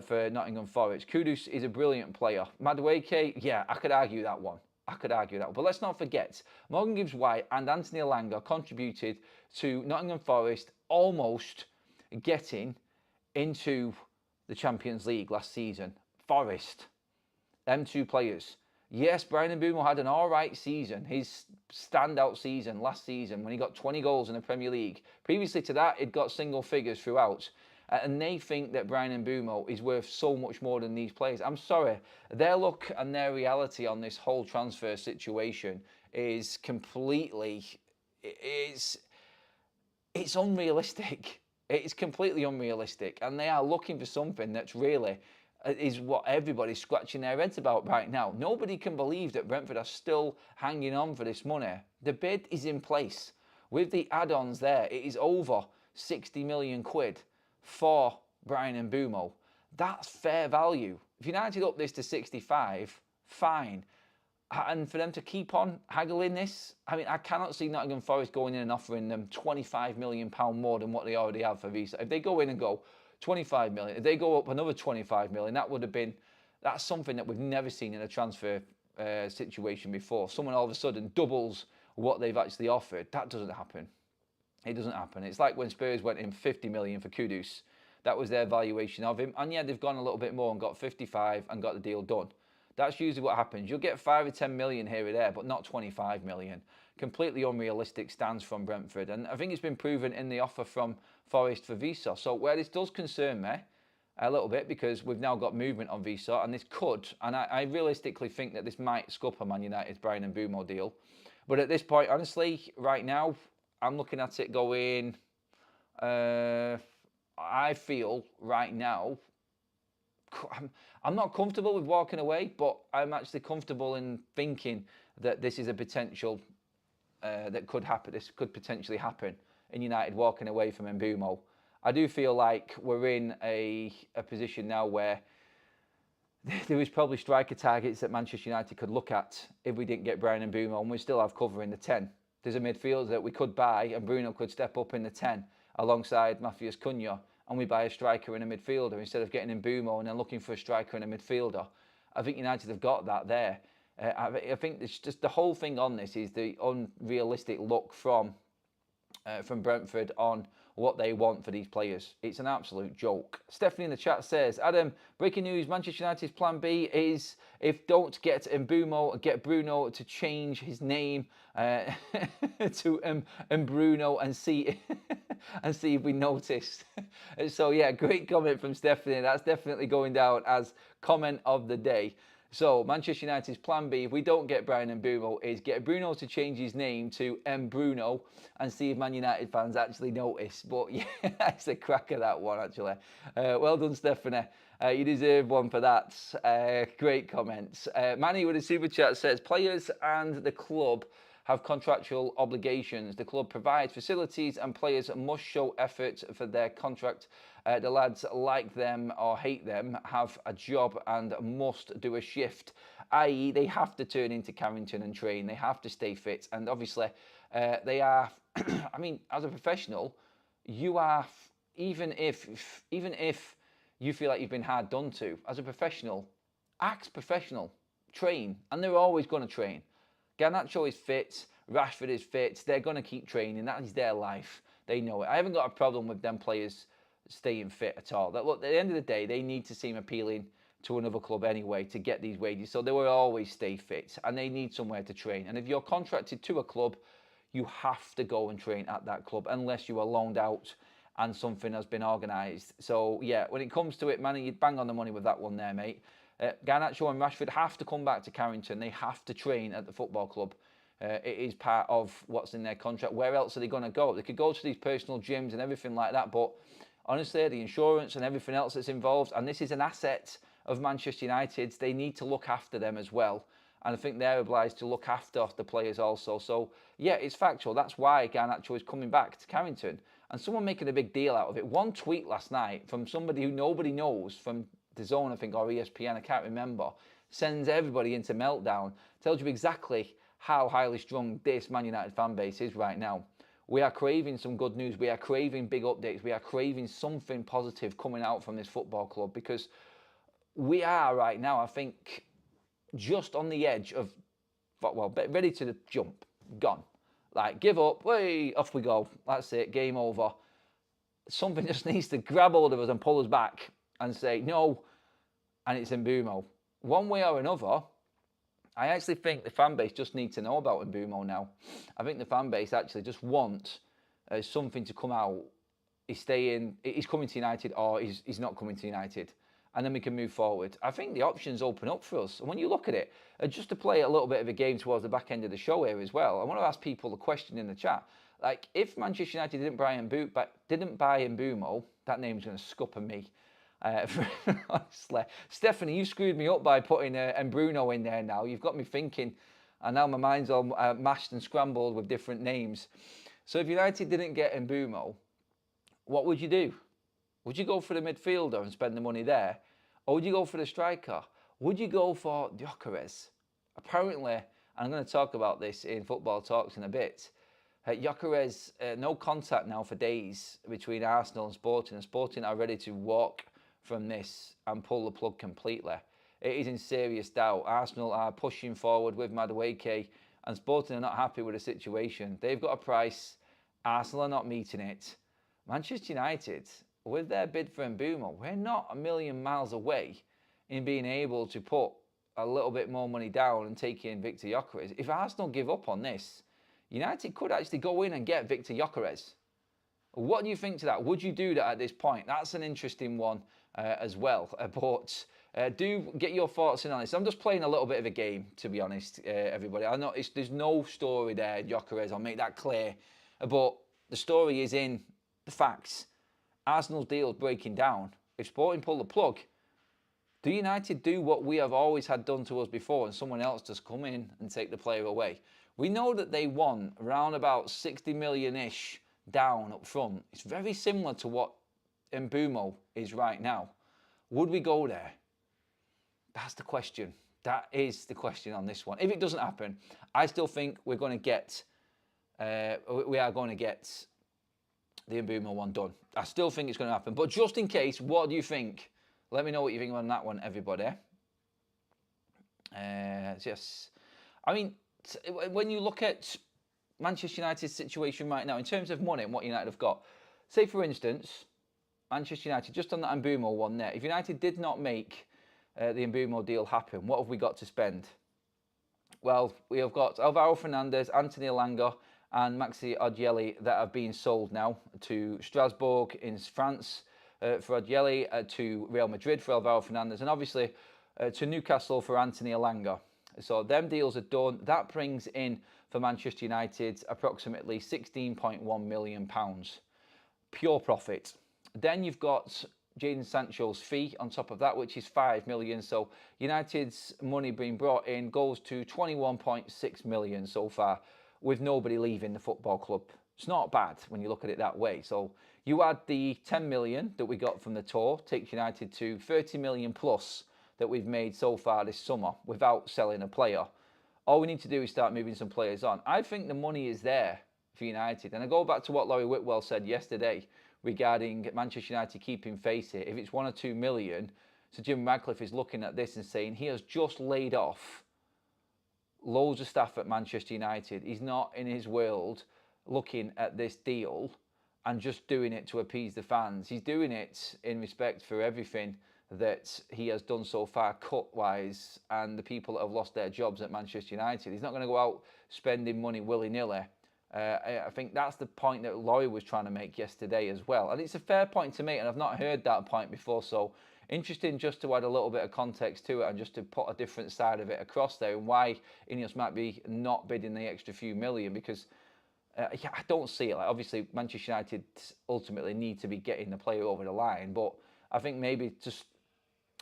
for Nottingham Forest. Kudus is a brilliant player. Madueke, yeah, I could argue that one. But let's not forget, Morgan Gibbs-White and Antony Elanga contributed to Nottingham Forest almost getting into the Champions League last season. Forest, them two players. Yes, Bryan Mbeumo had an alright season, his standout season last season when he got 20 goals in the Premier League. Previously to that, he'd got single figures throughout. And they think that Bryan Mbeumo is worth so much more than these players. I'm sorry, their look and their reality on this whole transfer situation is completely, it's unrealistic. It's completely unrealistic. And they are looking for something that's really, is what everybody's scratching their heads about right now. Nobody can believe that Brentford are still hanging on for this money. The bid is in place. With the add-ons there, it is over 60 million quid for Bryan Mbeumo. That's fair value. If United up this to 65, fine. And for them to keep on haggling this, I mean, I cannot see Nottingham Forest going in and offering them £25 million more than what they already have for Visa. If they go in and go 25 million, if they go up another 25 million, that's something that we've never seen in a transfer situation before. Someone all of a sudden doubles what they've actually offered. That doesn't happen. It doesn't happen. It's like when Spurs went in 50 million for Kudus. That was their valuation of him. And yeah, they've gone a little bit more and got 55 and got the deal done. That's usually what happens. You'll get 5 or 10 million here or there, but not 25 million. Completely unrealistic stance from Brentford. And I think it's been proven in the offer from Forest for Vsauce. So where this does concern me a little bit, because we've now got movement on Vsauce, and this could, and I realistically think that this might scupper Man United's Bryan Mbeumo deal. But at this point, honestly, right now, I'm looking at it going, I feel right now, I'm not comfortable with walking away, but I'm actually comfortable in thinking that this is a potential that could happen. This could potentially happen in United walking away from Mbeumo. I do feel like we're in a position now where there is probably striker targets that Manchester United could look at if we didn't get Bryan Mbeumo, and we still have cover in the 10. There's a midfielder that we could buy, and Bruno could step up in the 10 alongside Matheus Cunha, and we buy a striker and a midfielder instead of getting Mbeumo and then looking for a striker and a midfielder. I think United have got that there. I think it's just the whole thing on this is the unrealistic look from Brentford on what they want for these players. It's an absolute joke. Stephanie in the chat says, Adam, breaking news, Manchester United's plan B is, if don't get Mbeumo, get Bruno to change his name to Bruno and see and see if we notice. So yeah, great comment from Stephanie. That's definitely going down as comment of the day. So Manchester United's plan B, if we don't get Bryan Mbeumo, is get Bruno to change his name to Bruno and see if Man United fans actually notice. But yeah, that's a cracker, that one, actually. Well done, Stephanie. You deserve one for that. Great comments. Manny with a super chat says, players and the club have contractual obligations. The club provides facilities and players must show effort for their contract. The lads, like them or hate them, have a job and must do a shift, i.e. they have to turn into Carrington and train. They have to stay fit. And obviously they are, I mean, as a professional, you are, even if you feel like you've been hard done to, as a professional, act professional, train. And they're always going to train. Garnacho is fit, Rashford is fit, they're going to keep training, that is their life, they know it. I haven't got a problem with them players staying fit at all. Look, at the end of the day, they need to seem appealing to another club anyway to get these wages, so they will always stay fit, and they need somewhere to train. And if you're contracted to a club, you have to go and train at that club, unless you are loaned out and something has been organised. So yeah, when it comes to it, man, you bang on the money with that one there, mate. Garnacho and Rashford have to come back to Carrington. They have to train at the football club. It is part of what's in their contract. Where else are they going to go? They could go to these personal gyms and everything like that, but honestly, the insurance and everything else that's involved, and this is an asset of Manchester United's, they need to look after them as well. And I think they're obliged to look after the players also. So yeah, it's factual. That's why Garnacho is coming back to Carrington. And someone making a big deal out of it. One tweet last night from somebody who nobody knows, from DAZN, I think, or ESPN, I can't remember, sends everybody into meltdown, tells you exactly how highly strung this Man United fan base is right now. We are craving some good news. We are craving big updates. We are craving something positive coming out from this football club, because we are right now, I think, just on the edge of, well, ready to jump, gone. Like, give up, way, off we go. That's it, game over. Something just needs to grab hold of us and pull us back and say, no, and it's Mbeumo. One way or another, I actually think the fan base just need to know about Mbeumo now. I think the fan base actually just want something to come out. He's staying, he's coming to United, or he's not coming to United. And then we can move forward. I think the options open up for us. And when you look at it, just to play a little bit of a game towards the back end of the show here as well, I want to ask people a question in the chat. Like, if Manchester United didn't buy Mbeumo, that name's going to scupper me. Honestly. Stephanie, you screwed me up by putting Bruno in there now. You've got me thinking, and now my mind's all mashed and scrambled with different names. So if United didn't get Mbeumo, what would you do? Would you go for the midfielder and spend the money there? Or would you go for the striker? Would you go for Gyökeres? Apparently, and I'm going to talk about this in Football Talks in a bit, Gyökeres, no contact now for days between Arsenal and Sporting are ready to walk from this and pull the plug completely. It is in serious doubt. Arsenal are pushing forward with Madueke, and Sporting are not happy with the situation. They've got a price. Arsenal are not meeting it. Manchester United, with their bid for Mbeumo, we're not a million miles away in being able to put a little bit more money down and take in Victor Gyökeres. If Arsenal give up on this, United could actually go in and get Victor Gyökeres. What do you think to that? Would you do that at this point? That's an interesting one as well. But do get your thoughts in on this. I'm just playing a little bit of a game, to be honest, everybody. I know there's no story there, Gyökeres. I'll make that clear. But the story is in the facts. Arsenal's deal is breaking down. If Sporting pull the plug, do United do what we have always had done to us before and someone else just come in and take the player away? We know that they won around about 60 million-ish down up front. It's very similar to what Mbeumo is right now. Would we go there? That's the question. That is the question on this one. If it doesn't happen, I still think we're going to get, we are going to get the Mbeumo one done. I still think it's going to happen. But just in case, what do you think? Let me know what you think on that one, everybody. Yes. I mean, when you look at Manchester United's situation right now, in terms of money and what United have got, say for instance, Manchester United, just on that Mbeumo one there, if United did not make the Mbeumo deal happen, what have we got to spend? Well, we have got Alvaro Fernandez, Antony Elanga and Maxi Ogielli that have been sold now to Strasbourg in France for Ogielli, to Real Madrid for Alvaro Fernandez, and obviously to Newcastle for Antony Elanga. So them deals are done. That brings in for Manchester United approximately £16.1 million. Pure profit. Then you've got Jadon Sancho's fee on top of that, which is £5 million. So United's money being brought in goes to £21.6 million so far, with nobody leaving the football club. It's not bad when you look at it that way. So you add the 10 million that we got from the tour, takes United to 30 million plus that we've made so far this summer without selling a player. All we need to do is start moving some players on. I think the money is there for United. And I go back to what Laurie Whitwell said yesterday regarding Manchester United keeping face here. If it's 1 or 2 million, so Jim Radcliffe is looking at this and saying he has just laid off loads of staff at Manchester United. He's not in his world looking at this deal and just doing it to appease the fans. He's doing it in respect for everything that he has done so far cut-wise and the people that have lost their jobs at Manchester United. He's not going to go out spending money willy-nilly. I think that's the point that Laurie was trying to make yesterday as well. And it's a fair point to make, and I've not heard that point before, so interesting just to add a little bit of context to it and just to put a different side of it across there and why Ineos might be not bidding the extra few million, because yeah, I don't see it. Like, obviously, Manchester United ultimately need to be getting the player over the line, but I think maybe just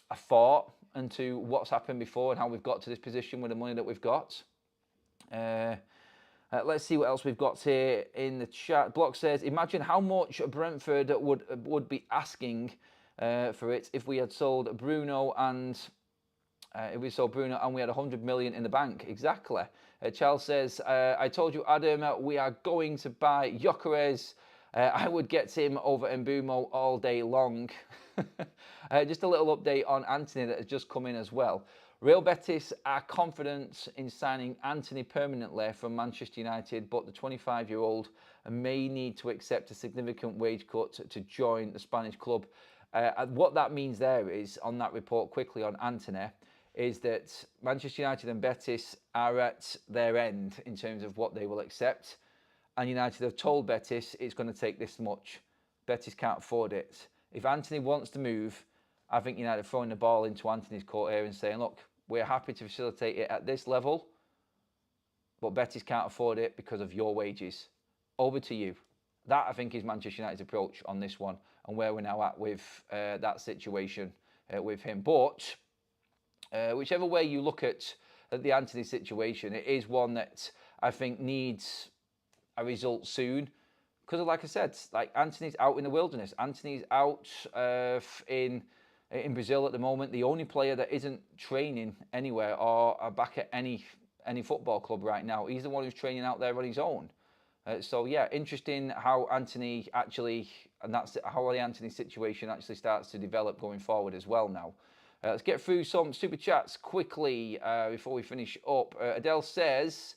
a thought into what's happened before and how we've got to this position with the money that we've got. Let's see what else we've got here in the chat. Block says, imagine how much Brentford would be asking for it if we had sold Bruno and we had 100 million in the bank. Exactly. Charles says, I told you, Adam, we are going to buy Gyökeres. I would get him over Mbeumo all day long. Just a little update on Antony that has just come in as well. Real Betis are confident in signing Antony permanently from Manchester United, but the 25-year-old may need to accept a significant wage cut to join the Spanish club. What that means there is, on that report quickly on Antony, is that Manchester United and Betis are at their end in terms of what they will accept. And United have told Betis it's going to take this much. Betis can't afford it. If Antony wants to move, I think United are throwing the ball into Antony's court here and saying, look, we're happy to facilitate it at this level, but Betis can't afford it because of your wages. Over to you. That, I think, is Manchester United's approach on this one and where we're now at with that situation with him. But whichever way you look at the Antony situation, it is one that I think needs a result soon. Because, like I said, like Antony's out in the wilderness. Antony's out in Brazil at the moment, the only player that isn't training anywhere or back at any football club right now. He's the one who's training out there on his own. So yeah, interesting how Antony actually, and that's how the Antony situation actually starts to develop going forward as well now. Let's get through some super chats quickly before we finish up. Adele says,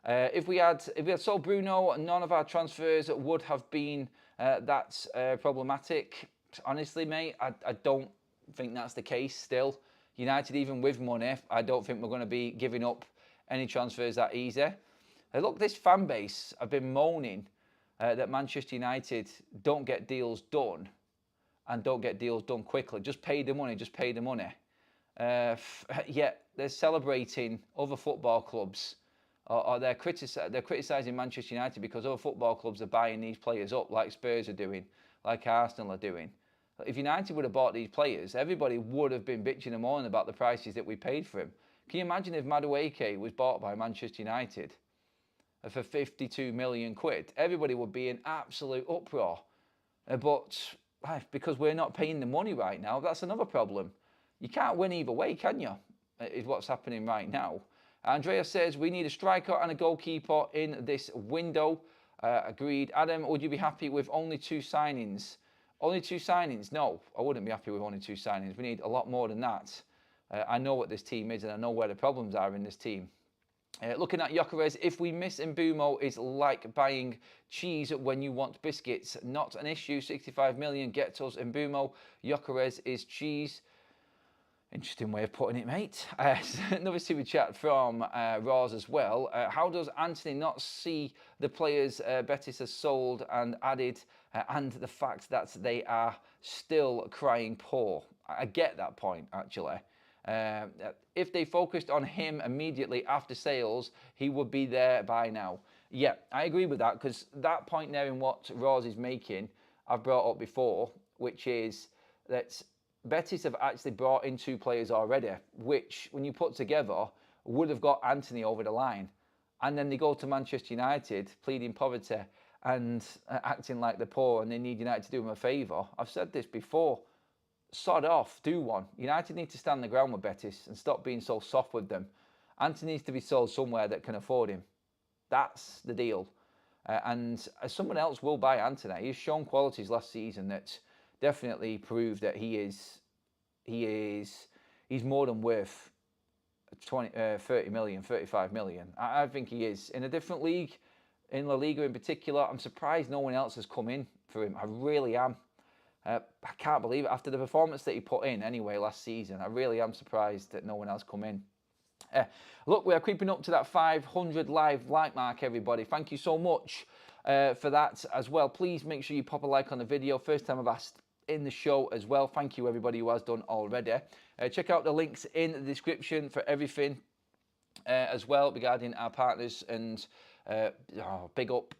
if we had sold Bruno, none of our transfers would have been that problematic. Honestly, mate, I don't think that's the case still. United, even with money, I don't think we're going to be giving up any transfers that easy. Look, this fan base have been moaning that Manchester United don't get deals done and don't get deals done quickly. Just pay the money, just pay the money. Yet they're celebrating other football clubs, or they're criticising Manchester United because other football clubs are buying these players up, like Spurs are doing, like Arsenal are doing. If United would have bought these players, everybody would have been bitching and moaning about the prices that we paid for him. Can you imagine if Madueke was bought by Manchester United for 52 million quid? Everybody would be in absolute uproar. But because we're not paying the money right now, that's another problem. You can't win either way, can you? Is what's happening right now. Andrea says we need a striker and a goalkeeper in this window. Agreed. Adam, would you be happy with only 2 signings? Only 2 signings? No, I wouldn't be happy with only 2 signings. We need a lot more than that. I know what this team is and I know where the problems are in this team. Looking at Gyökeres, if we miss Mbeumo, it's like buying cheese when you want biscuits. Not an issue. 65 million gets us Mbeumo. Gyökeres is cheese. Interesting way of putting it, mate. Another super chat from Roz as well. How does Antony not see the players Betis has sold and added and the fact that they are still crying poor? I get that point, actually. If they focused on him immediately after sales, he would be there by now. Yeah, I agree with that, because that point there in what Roz is making, I've brought up before, which is that Betis have actually brought in 2 players already, which, when you put together, would have got Antony over the line. And then they go to Manchester United, pleading poverty and acting like they're poor and they need United to do them a favour. I've said this before. Sod off, do one. United need to stand the ground with Betis and stop being so soft with them. Antony needs to be sold somewhere that can afford him. That's the deal. And someone else will buy Antony. He's shown qualities last season that definitely prove that he's more than worth 30 million, 35 million. I think he is. In a different league, in La Liga in particular, I'm surprised no one else has come in for him. I really am. I can't believe it. After the performance that he put in anyway last season, I really am surprised that no one else come in. Look, we are creeping up to that 500 live like mark, everybody. Thank you so much for that as well. Please make sure you pop a like on the video. First time I've asked in the show as well. Thank you everybody who has done already. Check out the links in the description for everything as well regarding our partners, and Big Up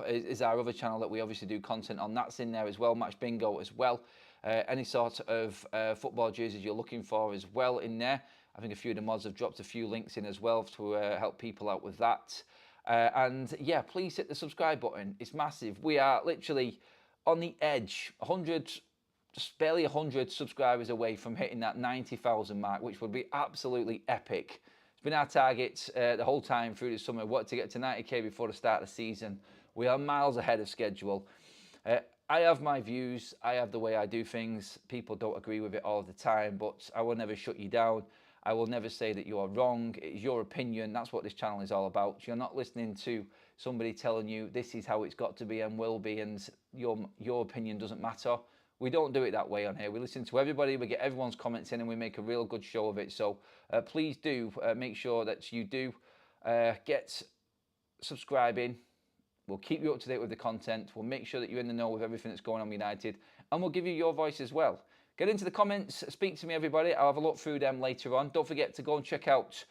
is our other channel that we obviously do content on. That's in there as well. Match Bingo as well. Any sort of football jerseys you're looking for as well in there. I think a few of the mods have dropped a few links in as well to help people out with that. And yeah, please hit the subscribe button. It's massive. We are literally on the edge, 100, just barely 100 subscribers away from hitting that 90,000 mark, which would be absolutely epic. It's been our target the whole time through the summer. Wanted to get to 90k before the start of the season. We are miles ahead of schedule. I have my views. I have the way I do things. People don't agree with it all the time, but I will never shut you down. I will never say that you are wrong. It is your opinion. That's what this channel is all about. You're not listening to somebody telling you this is how it's got to be and will be, and your opinion doesn't matter. We don't do it that way on here. We listen to everybody. We get everyone's comments in and we make a real good show of it. So please do make sure that you do get subscribing. We'll keep you up to date with the content. We'll make sure that you're in the know with everything that's going on with United. And we'll give you your voice as well. Get into the comments, speak to me everybody. I'll have a look through them later on. Don't forget to go and check out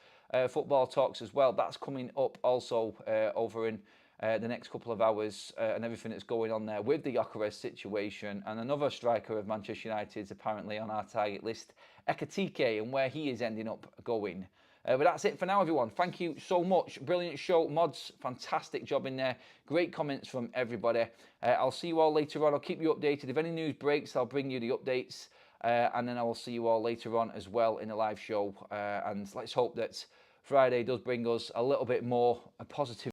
Football Talks as well. That's coming up also over in the next couple of hours, and everything that's going on there with the Gyökeres situation. And another striker of Manchester United's apparently on our target list, Ekitike, and where he is ending up going. But that's it for now, everyone. Thank you so much. Brilliant show. Mods, fantastic job in there. Great comments from everybody. I'll see you all later on. I'll keep you updated. If any news breaks, I'll bring you the updates. And then I will see you all later on as well in the live show. And let's hope that Friday does bring us a little bit more positive